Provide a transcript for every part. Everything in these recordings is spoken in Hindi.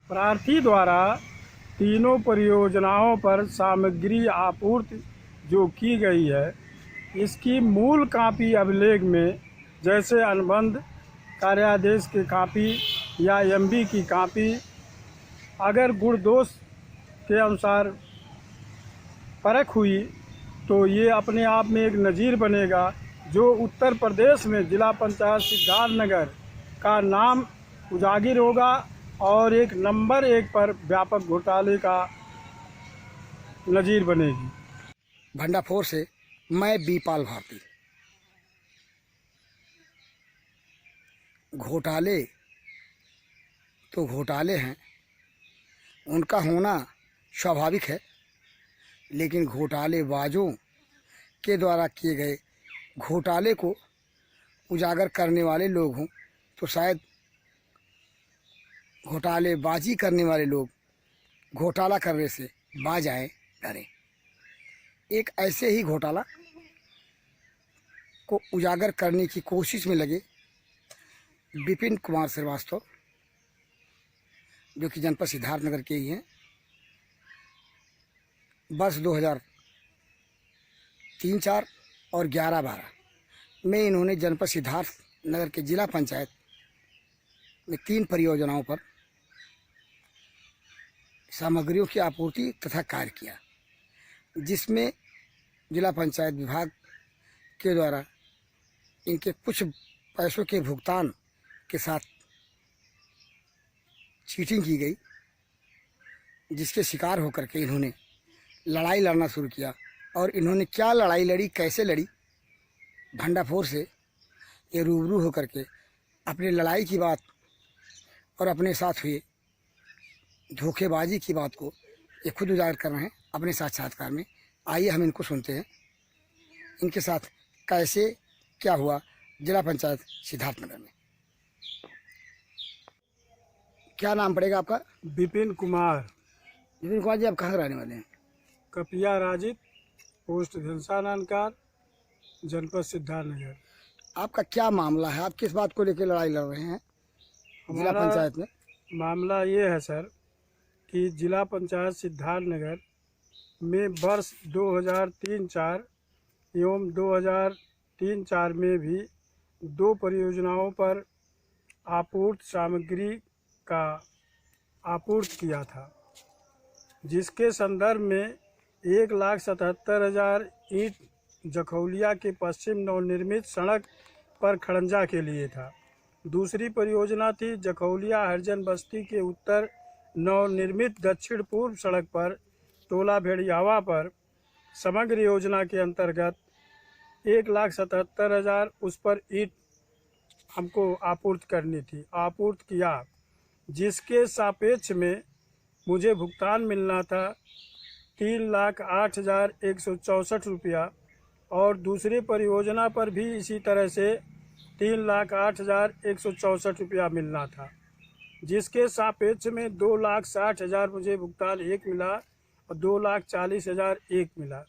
प्रार्थी द्वारा तीनों परियोजनाओं पर सामग्री आपूर्ति जो की गई है, इसकी मूल कापी अभिलेख में जैसे अनुबंध, कार्यादेश की कापी या एमबी की कापी अगर गुण दोष के अनुसार परख हुई तो ये अपने आप में एक नज़ीर बनेगा जो उत्तर प्रदेश में जिला पंचायत सिद्धार्थनगर का नाम उजागर होगा और एक नंबर 1 पर व्यापक घोटाले का नज़ीर बनेगी। भंडाफोर से मैं बीपाल भारती। घोटाले तो घोटाले हैं, उनका होना स्वाभाविक है, लेकिन घोटालेबाजों के द्वारा किए गए घोटाले को उजागर करने वाले लोग हों तो शायद घोटालेबाजी करने वाले लोग घोटाला करने से बाज आए डरे। एक ऐसे ही घोटाला को उजागर करने की कोशिश में लगे विपिन कुमार श्रीवास्तव, जो कि जनपद सिद्धार्थनगर के ही हैं। वर्ष 2003-04 और 11-12 में इन्होंने जनपद सिद्धार्थनगर के जिला पंचायत में 3 परियोजनाओं पर सामग्रियों की आपूर्ति तथा कार्य किया, जिसमें जिला पंचायत विभाग के द्वारा इनके कुछ पैसों के भुगतान के साथ चीटिंग की गई, जिसके शिकार होकर के इन्होंने लड़ाई लड़ना शुरू किया। और इन्होंने क्या लड़ाई लड़ी, कैसे लड़ी, भंडाफोर से ये रूबरू होकर के अपनी लड़ाई की बात और अपने साथ हुए धोखेबाजी की बात को ये खुद उजागर कर रहे हैं अपने साक्षात्कार में। आइए हम इनको सुनते हैं, इनके साथ कैसे क्या हुआ जिला पंचायत सिद्धार्थनगर में। क्या नाम पड़ेगा आपका? विपिन कुमार। विपिन कुमार जी, आप कहाँ रहने वाले हैं? कपिया राजित, पोस्ट घनसानकार, जनपद सिद्धार्थनगर। आपका क्या मामला है? आप किस बात को लेकर लड़ाई लड़ रहे हैं जिला हमारा पंचायत में? मामला ये है सर कि जिला पंचायत सिद्धार्थनगर में वर्ष 2003-04 एवं 2003-04 में भी 2 परियोजनाओं पर आपूर्ति सामग्री का आपूर्ति किया था, जिसके संदर्भ में 1,77,000 ईंट जखौलिया के पश्चिम नवनिर्मित सड़क पर खड़ंजा के लिए था। दूसरी परियोजना थी जखौलिया हरिजन बस्ती के उत्तर नवनिर्मित दक्षिण पूर्व सड़क पर टोला भेड़ियावा पर। समग्र योजना के अंतर्गत 1,77,000 उस पर ईंट हमको आपूर्ति करनी थी। आपूर्ति किया, जिसके सापेक्ष में मुझे भुगतान मिलना था 3,08,164 रुपया, और दूसरी परियोजना पर भी इसी तरह से 3,08,164 रुपया मिलना था, जिसके सापेक्ष में 2,60,000 मुझे भुगतान एक मिला और 2,40,000 एक मिला।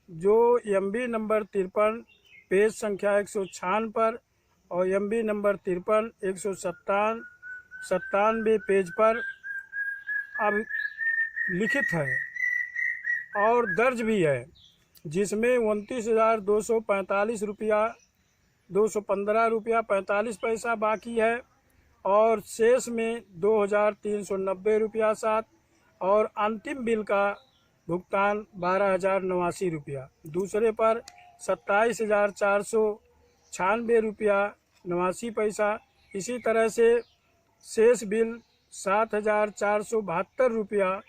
जो एमबी नंबर 53 पेज संख्या 196 पर और एमबी नंबर 53 197 पेज पर अब लिखित है और दर्ज भी है, जिसमें 29,245 रुपया 215 रुपया 45 पैसा बाकी है और शेष में 2,390 रुपया 7 और अंतिम बिल का भुगतान 12,089 रुपया। दूसरे पर 27,496 रुपया 89 पैसा। इसी तरह से शेष बिल 7,472 रुपया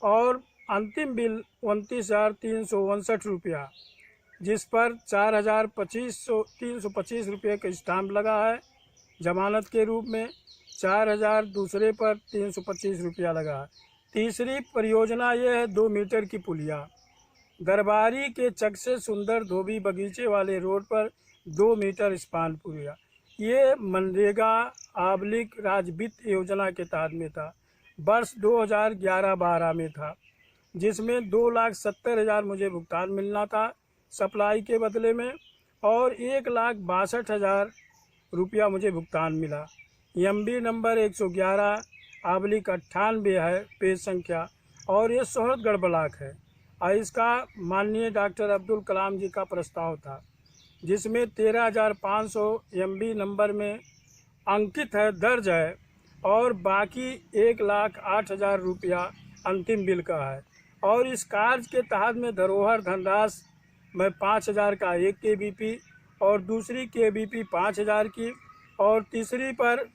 और अंतिम बिल 29,359 रुपया, जिस पर 4,325 रुपये का स्टाम्प लगा है जमानत के रूप में, 4,000 दूसरे पर 325 रुपया लगा है। तीसरी परियोजना ये है 2 मीटर की पुलिया दरबारी के चक से सुंदर धोबी बगीचे वाले रोड पर 2 मीटर स्पान पुलिया। ये मनरेगा आबलिक राज्य वित्त योजना के तहत में था, वर्ष 2011-12 में था, जिसमें 2,70,000 मुझे भुगतान मिलना था सप्लाई के बदले में और 1,62,000 रुपया मुझे भुगतान मिला। एमबी नंबर 111 98 है पेज संख्या, और ये सोहरतगढ़ ब्लॉक है। और इसका माननीय डॉक्टर अब्दुल कलाम जी का प्रस्ताव था, जिसमें 13,500 MB नंबर में अंकित है, दर्ज है, और बाकी 1,08,000 रुपया अंतिम बिल का है। और इस कार्य के तहत में धरोहर धनराशि में 5,000 का 1 KBP और दूसरी KBP 5,000 की, और तीसरी पर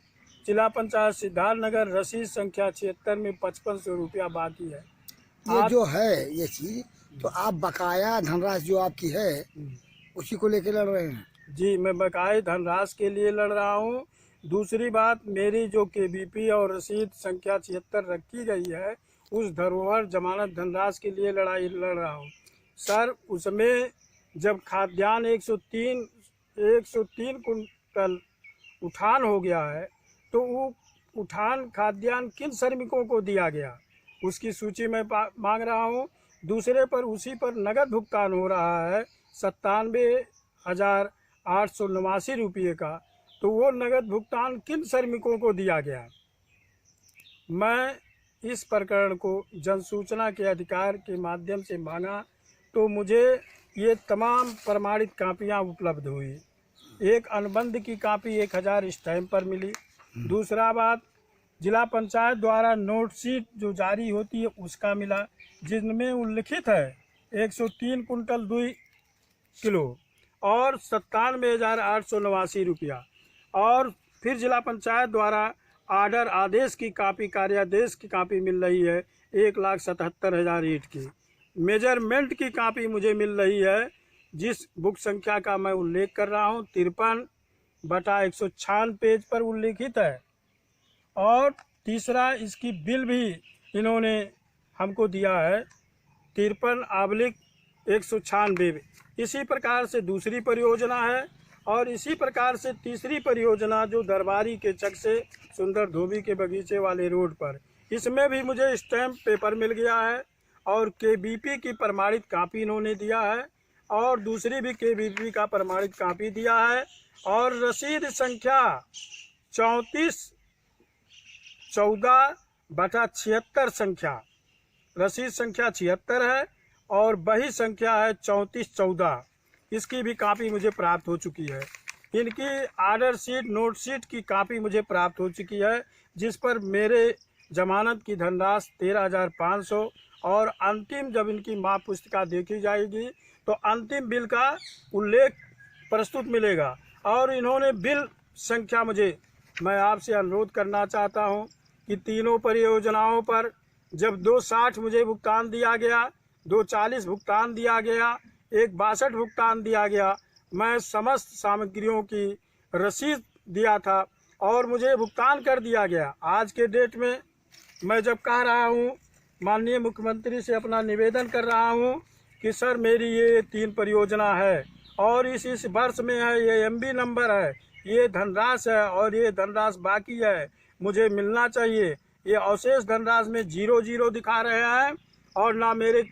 जिला पंचायत सिद्धार्थनगर रसीद संख्या 76 में 5500 रुपया बाकी है। ये जो है ये चीज, तो आप बकाया धनराशि जो आपकी है उसी को लेके लड़ रहे हैं? जी, मैं बकाये धनराशि के लिए लड़ रहा हूँ। दूसरी बात, मेरी जो KBP और रसीद संख्या 76 रखी गई है, उस धरोहर जमानत धनराशि के लिए लड़ाई लड़ रहा हूँ। सर, उसमें जब खाद्यान्न 103 कुंटल उठान हो गया है, तो वो उठान खाद्यान्न किन श्रमिकों को दिया गया, उसकी सूची में मांग रहा हूँ। दूसरे पर उसी पर नगद भुगतान हो रहा है 97,889 रुपये का, तो वो नगद भुगतान किन श्रमिकों को दिया गया। मैं इस प्रकरण को जन सूचना के अधिकार के माध्यम से मांगा, तो मुझे ये तमाम प्रमाणित कापियाँ उपलब्ध हुई। एक अनुबंध की कापी 1000 स्टैम्प पर मिली। दूसरा बात, जिला पंचायत द्वारा नोट शीट जो जारी होती है उसका मिला, जिनमें उल्लिखित है 103 कुंटल 2 किलो और 97,889 रुपया। और फिर जिला पंचायत द्वारा आर्डर आदेश की कापी, कार्यादेश की कापी मिल रही है 1,77,000 ईंट की। मेजरमेंट की कापी मुझे मिल रही है, जिस बुक संख्या का मैं उल्लेख कर रहा हूँ 53/196 पेज पर उल्लिखित है। और तीसरा, इसकी बिल भी इन्होंने हमको दिया है 53/196। इसी प्रकार से दूसरी परियोजना है, और इसी प्रकार से तीसरी परियोजना जो दरबारी के चक से सुंदर धोबी के बगीचे वाले रोड पर, इसमें भी मुझे स्टैम्प पेपर मिल गया है, और KBP की प्रमाणित कापी इन्होंने दिया है, और दूसरी भी KBP का प्रमाणित कापी दिया है। और रसीद संख्या 34/14/76 संख्या, रसीद संख्या 76 है, और बही संख्या है 34/14। इसकी भी कापी मुझे प्राप्त हो चुकी है। इनकी आर्डर शीट, नोट शीट की कापी मुझे प्राप्त हो चुकी है, जिस पर मेरे जमानत की धनराशि 13,500, और अंतिम जब इनकी माप पुस्तिका देखी जाएगी तो अंतिम बिल का उल्लेख प्रस्तुत मिलेगा। और इन्होंने बिल संख्या मैं आपसे अनुरोध करना चाहता हूं कि तीनों परियोजनाओं पर जब 260 मुझे भुगतान दिया गया, 240 भुगतान दिया गया, 162 भुगतान दिया गया, मैं समस्त सामग्रियों की रसीद दिया था और मुझे भुगतान कर दिया गया। आज के डेट में मैं जब कह रहा हूं, माननीय मुख्यमंत्री से अपना निवेदन कर रहा हूं कि सर मेरी ये 3 परियोजना है और इस वर्ष में है, ये MB नंबर है, ये धनराशि है और ये धनराशि बाकी है, मुझे मिलना चाहिए। ये अवशेष धनराशि में 0 दिखा रहे हैं, और ना मेरे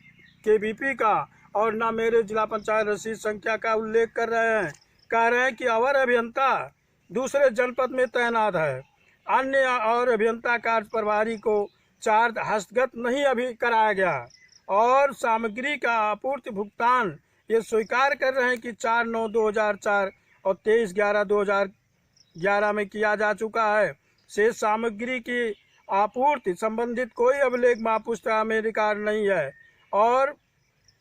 KBP का और ना मेरे जिला पंचायत रसीद संख्या का उल्लेख कर रहे हैं। कह रहे हैं कि अवर अभियंता दूसरे जनपद में तैनात है, अन्य और अभियंता कार्य प्रभारी को 4 हस्तगत नहीं अभी कराया गया, और सामग्री का आपूर्ति भुगतान ये स्वीकार कर रहे हैं कि 4/9/2004 और 23/11/2011 में किया जा चुका है। शेष सामग्री की आपूर्ति संबंधित कोई अभिलेख मापुस्तिका में रिकॉर्ड नहीं है, और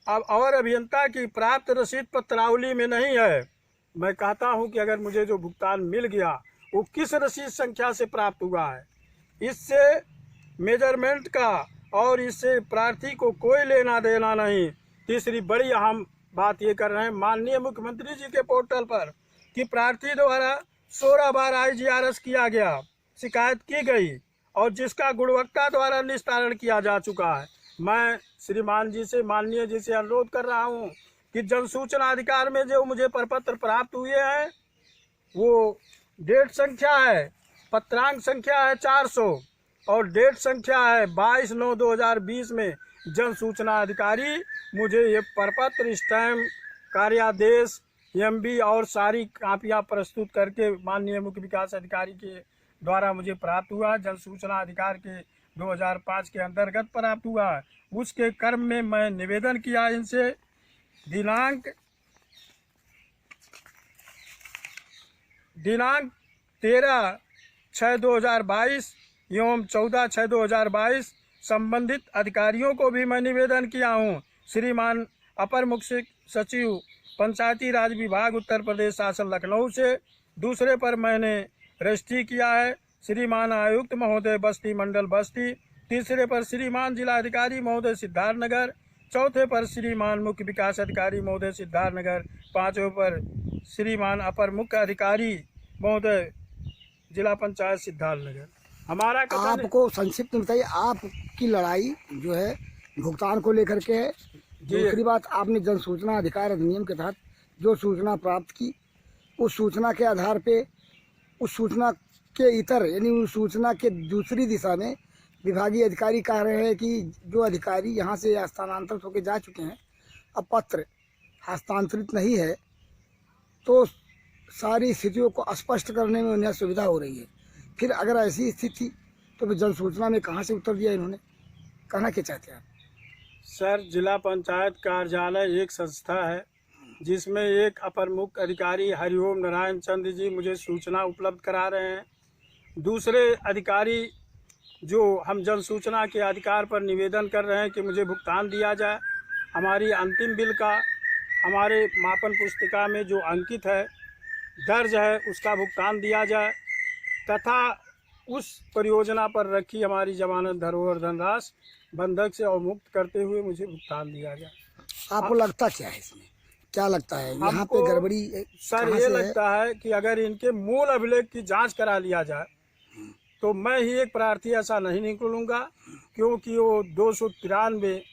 अब और अभियंता की प्राप्त रसीद पत्रावली में नहीं है। मैं कहता हूं कि अगर मुझे जो भुगतान मिल गया वो किस रसीद संख्या से प्राप्त हुआ है, इससे मेजरमेंट का और इससे प्रार्थी को कोई लेना देना नहीं। तीसरी बड़ी अहम बात ये कर रहे हैं माननीय मुख्यमंत्री जी के पोर्टल पर कि प्रार्थी द्वारा 16 बार IGRS किया गया, शिकायत की गई, और जिसका गुणवत्ता द्वारा निस्तारण किया जा चुका है। मैं श्रीमान जी से, माननीय जी से अनुरोध कर रहा हूं कि जन सूचना अधिकार में जो मुझे प्रपत्र प्राप्त हुए हैं वो डेट संख्या है, पत्रांक संख्या है 400 और डेट संख्या है 22/9/2020 में जन सूचना अधिकारी मुझे ये प्रपत्र, स्टैम्प, कार्यादेश, MB और सारी कापियाँ प्रस्तुत करके माननीय मुख्य विकास अधिकारी के द्वारा मुझे प्राप्त हुआ, जन सूचना अधिकार के 2005 के अंतर्गत प्राप्त हुआ। उसके क्रम में मैं निवेदन किया इनसे दिनांक 13/6/2022 एवं 14/6/2022 संबंधित अधिकारियों को भी मैं निवेदन किया हूँ। श्रीमान अपर मुख्य सचिव पंचायती राज विभाग उत्तर प्रदेश शासन लखनऊ से। दूसरे पर मैंने रजिस्ट्री किया है श्रीमान आयुक्त महोदय बस्ती मंडल बस्ती। तीसरे पर श्रीमान जिलाधिकारी महोदय सिद्धार्थनगर। चौथे पर श्रीमान मुख्य विकास अधिकारी महोदय सिद्धार्थनगर। पाँचवें पर श्रीमान अपर मुख्य अधिकारी महोदय जिला पंचायत सिद्धार्थनगर। हमारा कथन आपको संक्षिप्त में बताइए, आपकी लड़ाई जो है भुगतान को लेकर के है। दूसरी बात, आपने जन सूचना अधिकार अधिनियम के तहत जो सूचना प्राप्त की, उस सूचना के आधार पे उस सूचना के इतर यानी उस सूचना के दूसरी दिशा में विभागीय अधिकारी कह रहे हैं कि जो अधिकारी यहाँ से स्थानांतरित होकर जा चुके हैं, अब पत्र हस्तांतरित नहीं है, तो सारी स्थितियों को स्पष्ट करने में उन्हें सुविधा हो रही है। फिर अगर ऐसी स्थिति तो फिर जन सूचना में कहाँ से उत्तर दिया इन्होंने? कहना क्या चाहते हैं आप? सर, जिला पंचायत कार्यालय एक संस्था है जिसमें एक अपर मुख्य अधिकारी हरिओम नारायण चंद्र जी मुझे सूचना उपलब्ध करा रहे हैं। दूसरे अधिकारी जो हम जन सूचना के अधिकार पर निवेदन कर रहे हैं कि मुझे भुगतान दिया जाए, हमारी अंतिम बिल का हमारे मापन पुस्तिका में जो अंकित है दर्ज है उसका भुगतान दिया जाए, तथा उस परियोजना पर रखी हमारी जमानत धरोहर धनराशि बंधक से अवमुक्त करते हुए मुझे भुगतान दिया जाए। आपको लगता क्या है इसमें? क्या लगता है यहाँ पे गड़बड़ी? सर, ये लगता है कि अगर इनके मूल अभिलेख की जांच करा लिया जाए तो मैं ही एक प्रार्थी ऐसा नहीं निकलूँगा, क्योंकि वो 293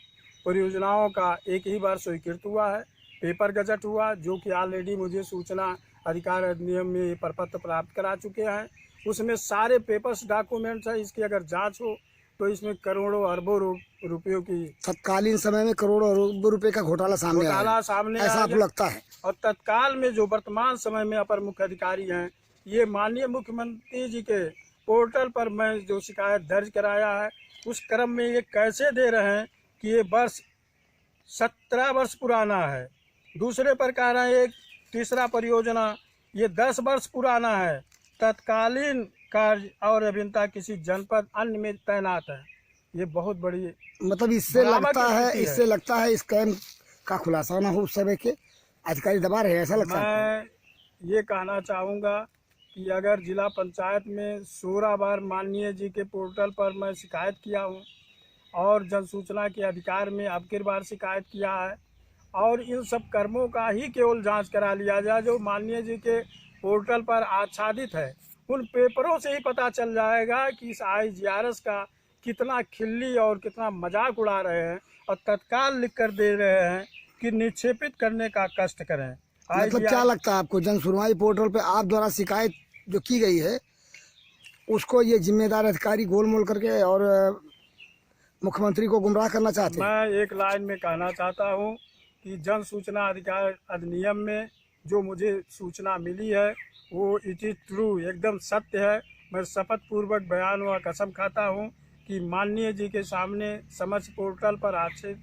परियोजनाओं का एक ही बार स्वीकृत हुआ है, पेपर गजट हुआ, जो कि ऑलरेडी मुझे सूचना अधिकार अधिनियम में प्रपत्र प्राप्त करा चुके हैं। उसमें सारे पेपर्स डॉक्यूमेंट्स हैं। इसकी अगर जांच हो तो इसमें करोड़ों अरबों रुपयों की तत्कालीन समय में करोड़ों अरबों रुपए का घोटाला सामने आया, ऐसा आपको लगता है? और तत्काल में जो वर्तमान समय में अपर मुख्य अधिकारी हैं, ये माननीय मुख्यमंत्री जी के पोर्टल पर मैं जो शिकायत दर्ज कराया है उस क्रम में ये कैसे दे रहे हैं कि ये वर्ष 17 वर्ष पुराना है। दूसरे पर कह रहे हैं एक तीसरा परियोजना ये 10 वर्ष पुराना है। तत्कालीन कार्य और अभियंता किसी जनपद अन्य में तैनात है। ये बहुत बड़ी मतलब इससे लगता है स्कैम का खुलासा ना हो, उस समय के अधिकारी दबा रहे हैं, ऐसा लगता है? मैं ये कहना चाहूँगा कि अगर जिला पंचायत में 16 बार माननीय जी के पोर्टल पर मैं शिकायत किया हूँ और जन सूचना के अधिकार में अब की बार शिकायत किया है, और इन सब कर्मों का ही केवल जांच करा लिया जाए जो माननीय जी के पोर्टल पर आच्छादित है, उन पेपरों से ही पता चल जाएगा कि इस IGRS का कितना खिल्ली और कितना मजाक उड़ा रहे हैं और तत्काल लिख कर दे रहे हैं कि निक्षेपित करने का कष्ट करें। मतलब क्या लगता है आपको, जन सुनवाई पोर्टल पे आप द्वारा शिकायत जो की गई है उसको ये जिम्मेदार अधिकारी गोलमोल करके और मुख्यमंत्री को गुमराह करना चाहते हैं? मैं एक लाइन में कहना चाहता हूँ कि जन सूचना अधिकार अधिनियम में जो मुझे सूचना मिली है वो इट इज ट्रू, एकदम सत्य है। मैं शपथ पूर्वक बयान व कसम खाता हूँ कि माननीय जी के सामने समक्ष पोर्टल पर आज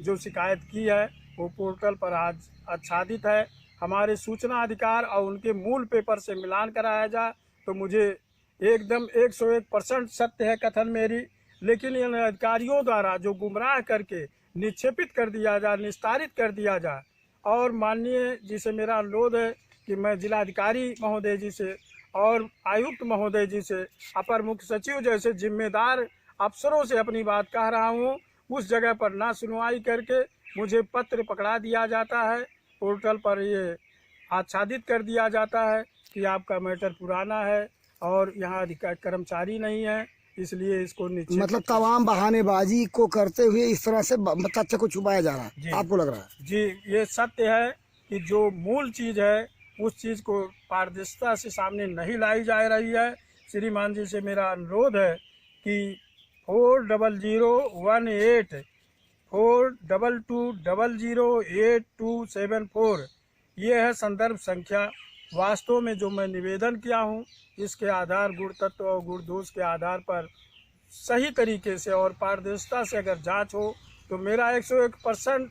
जो शिकायत की है वो पोर्टल पर आज आच्छादित है। हमारे सूचना अधिकार और उनके मूल पेपर से मिलान कराया जाए तो मुझे एकदम 101% सत्य है कथन मेरी, लेकिन इन अधिकारियों द्वारा जो गुमराह करके निक्षेपित कर दिया जाए, निस्तारित कर दिया जाए। और माननीय जी से मेरा अनुरोध है कि मैं जिलाधिकारी महोदय जी से और आयुक्त महोदय जी से, अपर मुख्य सचिव जैसे जिम्मेदार अफसरों से अपनी बात कह रहा हूँ, उस जगह पर ना सुनवाई करके मुझे पत्र पकड़ा दिया जाता है, पोर्टल पर ये आच्छादित कर दिया जाता है कि आपका मैटर पुराना है और यहाँ अधिकारी कर्मचारी नहीं है, इसलिए इसको मतलब तमाम बहानेबाजी को करते हुए इस तरह से तथ्य को छुपाया जा रहा है, आपको लग रहा है? जी, ये सत्य है कि जो मूल चीज़ है उस चीज़ को पारदर्शिता से सामने नहीं लाई जा रही है। श्रीमान जी से मेरा अनुरोध है कि 40018422008274 ये है संदर्भ संख्या वास्तव में जो मैं निवेदन किया हूँ, इसके आधार गुण तत्व और गुण दोष के आधार पर सही तरीके से और पारदर्शिता से अगर जांच हो तो मेरा 101%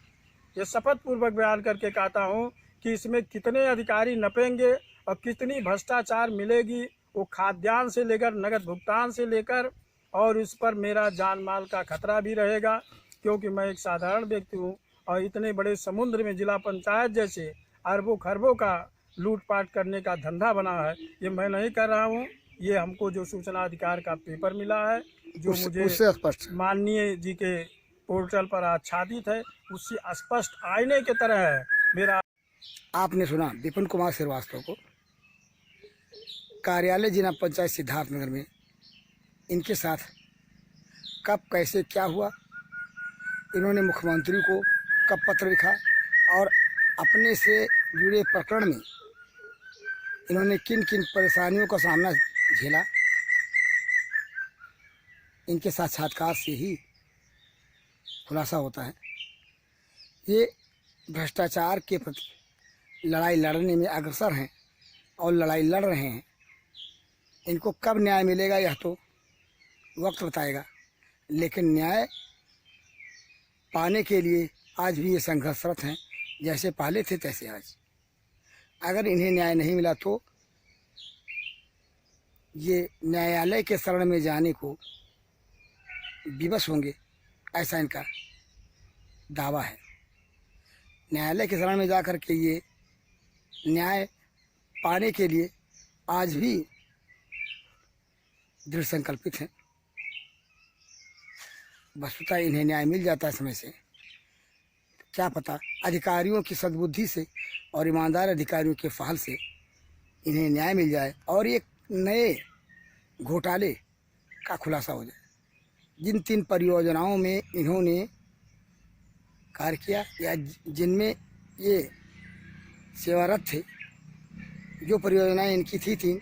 ये शपथ पूर्वक बयान करके कहता हूँ कि इसमें कितने अधिकारी नपेंगे और कितनी भ्रष्टाचार मिलेगी, वो खाद्यान्न से लेकर नगद भुगतान से लेकर, और इस पर मेरा जान माल का खतरा भी रहेगा, क्योंकि मैं एक साधारण व्यक्ति हूँ और इतने बड़े समुद्र में जिला पंचायत जैसे अरबों खरबों का लूटपाट करने का धंधा बना है, ये मैं नहीं कर रहा हूँ। ये हमको जो सूचना अधिकार का पेपर मिला है, जो मुझे उससे स्पष्ट माननीय जी के पोर्टल पर आच्छादित है, उससे स्पष्ट आईने की तरह है। मेरा आपने सुना विपिन कुमार श्रीवास्तव को, कार्यालय जिला पंचायत सिद्धार्थनगर में इनके साथ कब कैसे क्या हुआ, इन्होंने मुख्यमंत्री को कब पत्र लिखा और अपने से जुड़े प्रकरण में इन्होंने किन किन परेशानियों का सामना झेला, इनके साक्षात्कार से ही खुलासा होता है। ये भ्रष्टाचार के प्रति लड़ाई लड़ने में अग्रसर हैं और लड़ाई लड़ रहे हैं। इनको कब न्याय मिलेगा यह तो वक्त बताएगा, लेकिन न्याय पाने के लिए आज भी ये संघर्षरत हैं, जैसे पहले थे तैसे आज। अगर इन्हें न्याय नहीं मिला तो ये न्यायालय के शरण में जाने को विवश होंगे, ऐसा इनका दावा है। न्यायालय के शरण में जाकर के ये न्याय पाने के लिए आज भी दृढ़ संकल्पित हैं। वस्तुतः इन्हें न्याय मिल जाता है समय से, क्या पता अधिकारियों की सद्बुद्धि से और ईमानदार अधिकारियों के पहल से इन्हें न्याय मिल जाए और एक नए घोटाले का खुलासा हो जाए। जिन 3 परियोजनाओं में इन्होंने कार्य किया या जिनमें ये सेवारत थे, जो परियोजनाएं इनकी थी 3,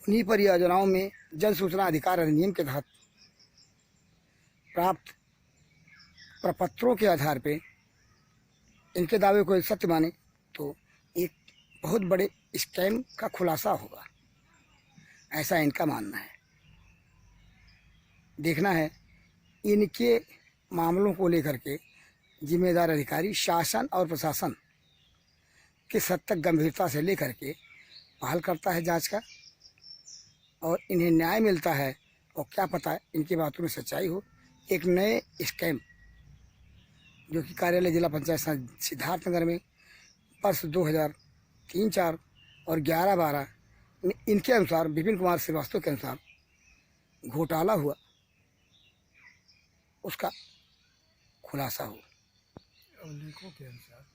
उन्हीं परियोजनाओं में जन सूचना अधिकार अधिनियम के तहत प्राप्त प्रपत्रों के आधार पे इनके दावे को सत्य माने तो एक बहुत बड़े स्कैम का खुलासा होगा, ऐसा इनका मानना है। देखना है इनके मामलों को लेकर के जिम्मेदार अधिकारी शासन और प्रशासन किस हद तक गंभीरता से लेकर के पहल करता है जांच का, और इन्हें न्याय मिलता है और क्या पता इनकी बातों में सच्चाई हो। एक नए स्कैम जो कि कार्यालय जिला पंचायत सिद्धार्थनगर में वर्ष 2003-4 और 11-12 में इनके अनुसार, विपिन कुमार श्रीवास्तव के अनुसार घोटाला हुआ, उसका खुलासा हो। अभिलेखों के अनुसार